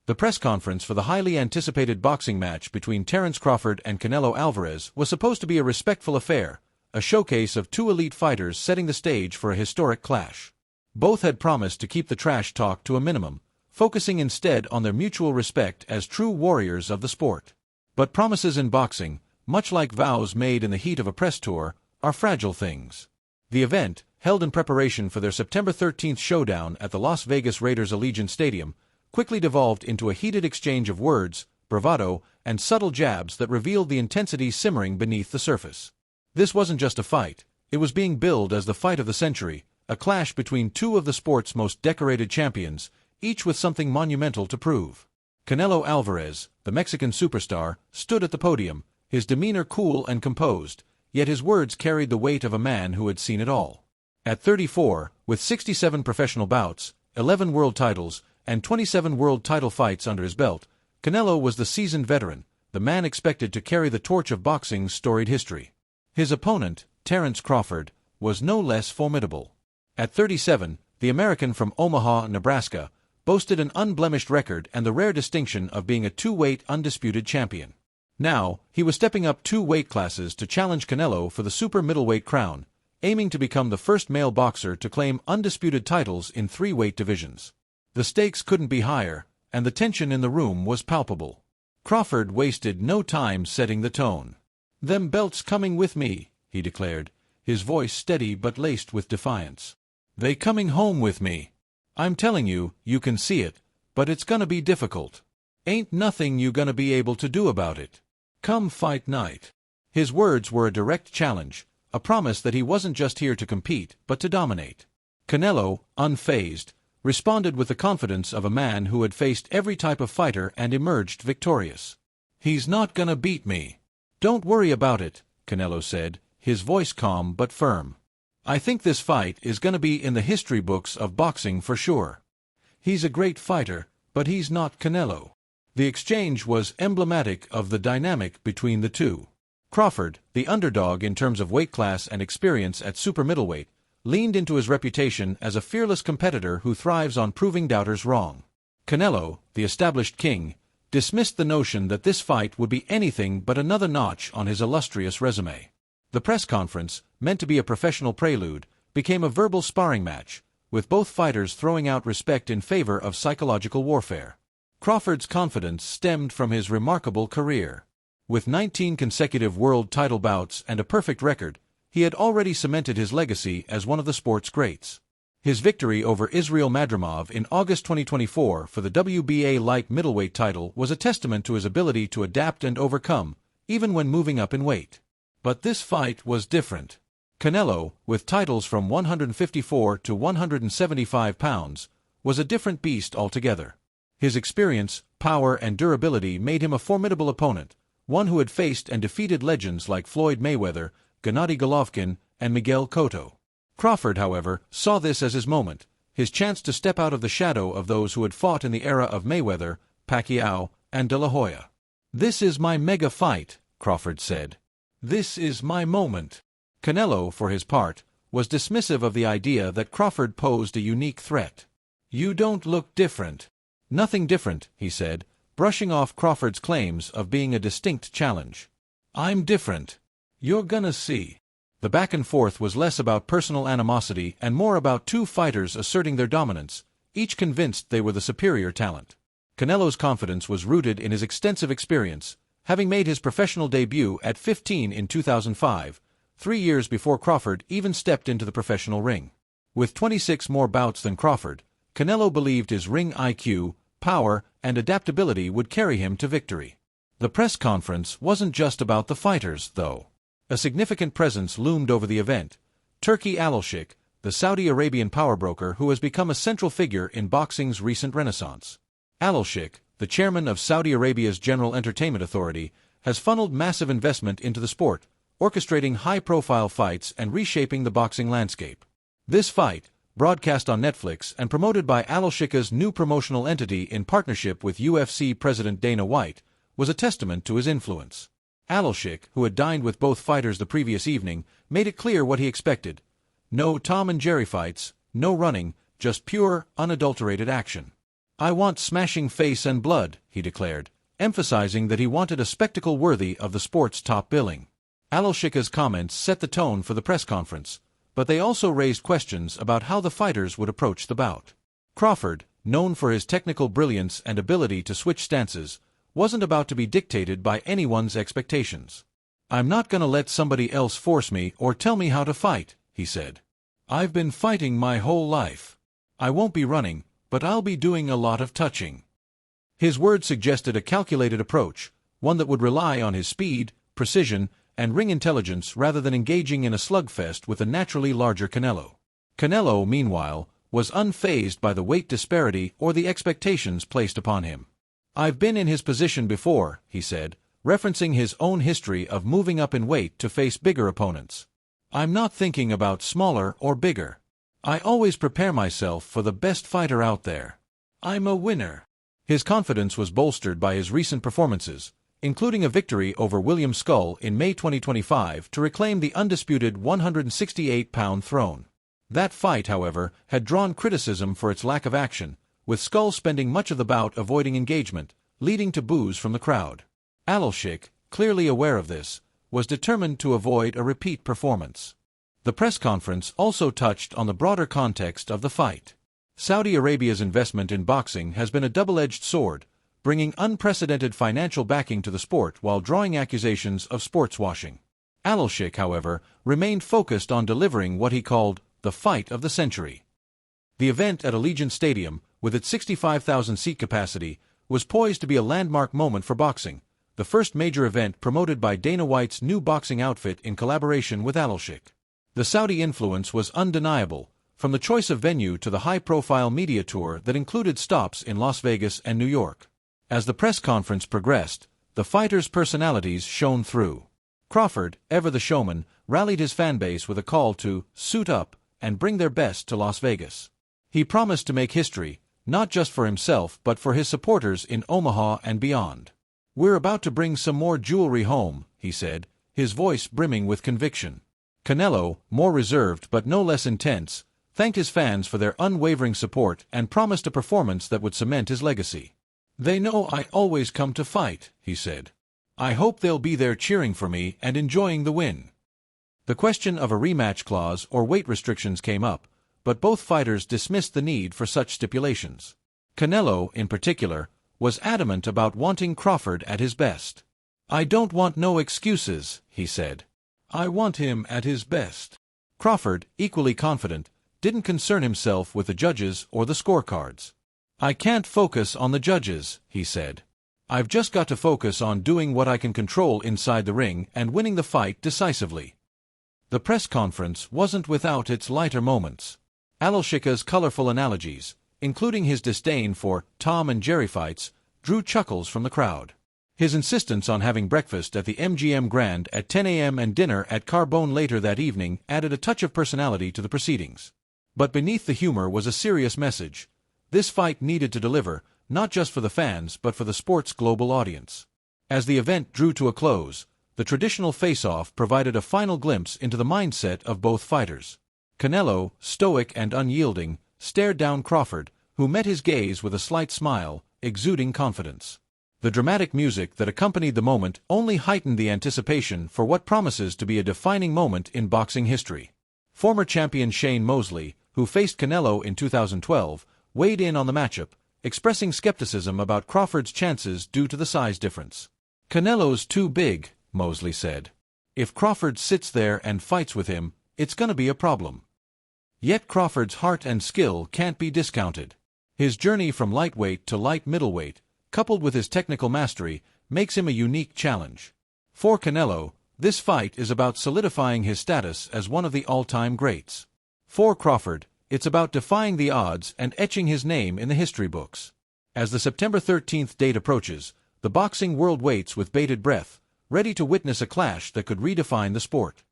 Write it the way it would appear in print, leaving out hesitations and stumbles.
The press conference for the highly anticipated boxing match between Terence Crawford and Canelo Alvarez was supposed to be a respectful affair, a showcase of two elite fighters setting the stage for a historic clash. Both had promised to keep the trash talk to a minimum, focusing instead on their mutual respect as true warriors of the sport. But promises in boxing, much like vows made in the heat of a press tour, are fragile things. The event, held in preparation for their September 13th showdown at the Las Vegas Raiders Allegiant Stadium, quickly devolved into a heated exchange of words, bravado, and subtle jabs that revealed the intensity simmering beneath the surface. This wasn't just a fight, it was being billed as the fight of the century, a clash between two of the sport's most decorated champions, each with something monumental to prove. Canelo Alvarez, the Mexican superstar, stood at the podium, his demeanor cool and composed, yet his words carried the weight of a man who had seen it all. At 34, with 67 professional bouts, 11 world titles, and 27 world title fights under his belt, Canelo was the seasoned veteran, the man expected to carry the torch of boxing's storied history. His opponent, Terence Crawford, was no less formidable. At 37, the American from Omaha, Nebraska, boasted an unblemished record and the rare distinction of being a two-weight undisputed champion. Now, he was stepping up 2 weight classes to challenge Canelo for the super middleweight crown, aiming to become the first male boxer to claim undisputed titles in 3 weight divisions. The stakes couldn't be higher, and the tension in the room was palpable. Crawford wasted no time setting the tone. "Them belts coming with me," he declared, his voice steady but laced with defiance. "They coming home with me. I'm telling you, you can see it, but it's gonna be difficult. Ain't nothing you gonna be able to do about it. Come fight night." His words were a direct challenge, a promise that he wasn't just here to compete, but to dominate. Canelo, unfazed, responded with the confidence of a man who had faced every type of fighter and emerged victorious. "He's not gonna beat me. Don't worry about it," Canelo said, his voice calm but firm. "I think this fight is gonna be in the history books of boxing for sure. He's a great fighter, but he's not Canelo." The exchange was emblematic of the dynamic between the two. Crawford, the underdog in terms of weight class and experience at super middleweight, leaned into his reputation as a fearless competitor who thrives on proving doubters wrong. Canelo, the established king, dismissed the notion that this fight would be anything but another notch on his illustrious resume. The press conference, meant to be a professional prelude, became a verbal sparring match, with both fighters throwing out respect in favor of psychological warfare. Crawford's confidence stemmed from his remarkable career. With 19 consecutive world title bouts and a perfect record, he had already cemented his legacy as one of the sport's greats. His victory over Israel Madrimov in August 2024 for the WBA light middleweight title was a testament to his ability to adapt and overcome, even when moving up in weight. But this fight was different. Canelo, with titles from 154 to 175 pounds, was a different beast altogether. His experience, power, and durability made him a formidable opponent, one who had faced and defeated legends like Floyd Mayweather, Gennady Golovkin, and Miguel Cotto. Crawford, however, saw this as his moment, his chance to step out of the shadow of those who had fought in the era of Mayweather, Pacquiao, and De La Hoya. "This is my mega fight," Crawford said. "This is my moment." Canelo, for his part, was dismissive of the idea that Crawford posed a unique threat. "You don't look different." "Nothing different," he said, brushing off Crawford's claims of being a distinct challenge. "I'm different. You're gonna see." The back and forth was less about personal animosity and more about two fighters asserting their dominance, each convinced they were the superior talent. Canelo's confidence was rooted in his extensive experience, having made his professional debut at 15 in 2005, 3 years before Crawford even stepped into the professional ring. With 26 more bouts than Crawford, Canelo believed his ring IQ, power, and adaptability would carry him to victory. The press conference wasn't just about the fighters, though. A significant presence loomed over the event. Turki Al-Sheikh, the Saudi Arabian power broker who has become a central figure in boxing's recent renaissance. Al-Sheikh, the chairman of Saudi Arabia's General Entertainment Authority, has funneled massive investment into the sport, orchestrating high-profile fights and reshaping the boxing landscape. This fight, broadcast on Netflix and promoted by Al-Sheikh's new promotional entity in partnership with UFC President Dana White, was a testament to his influence. Al-Sheikh, who had dined with both fighters the previous evening, made it clear what he expected. No Tom and Jerry fights, no running, just pure, unadulterated action. "I want smashing face and blood," he declared, emphasizing that he wanted a spectacle worthy of the sport's top billing. Alshika's comments set the tone for the press conference, but they also raised questions about how the fighters would approach the bout. Crawford, known for his technical brilliance and ability to switch stances, wasn't about to be dictated by anyone's expectations. "I'm not gonna let somebody else force me or tell me how to fight," he said. "I've been fighting my whole life. I won't be running, but I'll be doing a lot of touching." His words suggested a calculated approach, one that would rely on his speed, precision, and ring intelligence rather than engaging in a slugfest with a naturally larger Canelo. Canelo, meanwhile, was unfazed by the weight disparity or the expectations placed upon him. "I've been in his position before," he said, referencing his own history of moving up in weight to face bigger opponents. "I'm not thinking about smaller or bigger. I always prepare myself for the best fighter out there. I'm a winner." His confidence was bolstered by his recent performances, including a victory over William Skull in May 2025 to reclaim the undisputed 168-pound throne. That fight, however, had drawn criticism for its lack of action, with Skull spending much of the bout avoiding engagement, leading to boos from the crowd. Alshik, clearly aware of this, was determined to avoid a repeat performance. The press conference also touched on the broader context of the fight. Saudi Arabia's investment in boxing has been a double-edged sword, bringing unprecedented financial backing to the sport while drawing accusations of sports washing. Alshik, however, remained focused on delivering what he called the fight of the century. The event at Allegiant Stadium, with its 65,000 seat capacity, was poised to be a landmark moment for boxing, the first major event promoted by Dana White's new boxing outfit in collaboration with Alshik. The Saudi influence was undeniable, from the choice of venue to the high-profile media tour that included stops in Las Vegas and New York. As the press conference progressed, the fighters' personalities shone through. Crawford, ever the showman, rallied his fanbase with a call to suit up and bring their best to Las Vegas. He promised to make history, not just for himself but for his supporters in Omaha and beyond. "We're about to bring some more jewelry home," he said, his voice brimming with conviction. Canelo, more reserved but no less intense, thanked his fans for their unwavering support and promised a performance that would cement his legacy. "They know I always come to fight," he said. "I hope they'll be there cheering for me and enjoying the win." The question of a rematch clause or weight restrictions came up, but both fighters dismissed the need for such stipulations. Canelo, in particular, was adamant about wanting Crawford at his best. "I don't want no excuses," he said. "I want him at his best." Crawford, equally confident, didn't concern himself with the judges or the scorecards. "I can't focus on the judges," he said. "I've just got to focus on doing what I can control inside the ring and winning the fight decisively." The press conference wasn't without its lighter moments. Alshika's colorful analogies, including his disdain for Tom and Jerry fights, drew chuckles from the crowd. His insistence on having breakfast at the MGM Grand at 10 a.m. and dinner at Carbone later that evening added a touch of personality to the proceedings. But beneath the humor was a serious message. This fight needed to deliver, not just for the fans but for the sport's global audience. As the event drew to a close, the traditional face-off provided a final glimpse into the mindset of both fighters. Canelo, stoic and unyielding, stared down Crawford, who met his gaze with a slight smile, exuding confidence. The dramatic music that accompanied the moment only heightened the anticipation for what promises to be a defining moment in boxing history. Former champion Shane Mosley, who faced Canelo in 2012, weighed in on the matchup, expressing skepticism about Crawford's chances due to the size difference. "Canelo's too big," Mosley said. "If Crawford sits there and fights with him, it's gonna be a problem." Yet Crawford's heart and skill can't be discounted. His journey from lightweight to light middleweight, coupled with his technical mastery, makes him a unique challenge. For Canelo, this fight is about solidifying his status as one of the all-time greats. For Crawford, it's about defying the odds and etching his name in the history books. As the September 13th date approaches, the boxing world waits with bated breath, ready to witness a clash that could redefine the sport.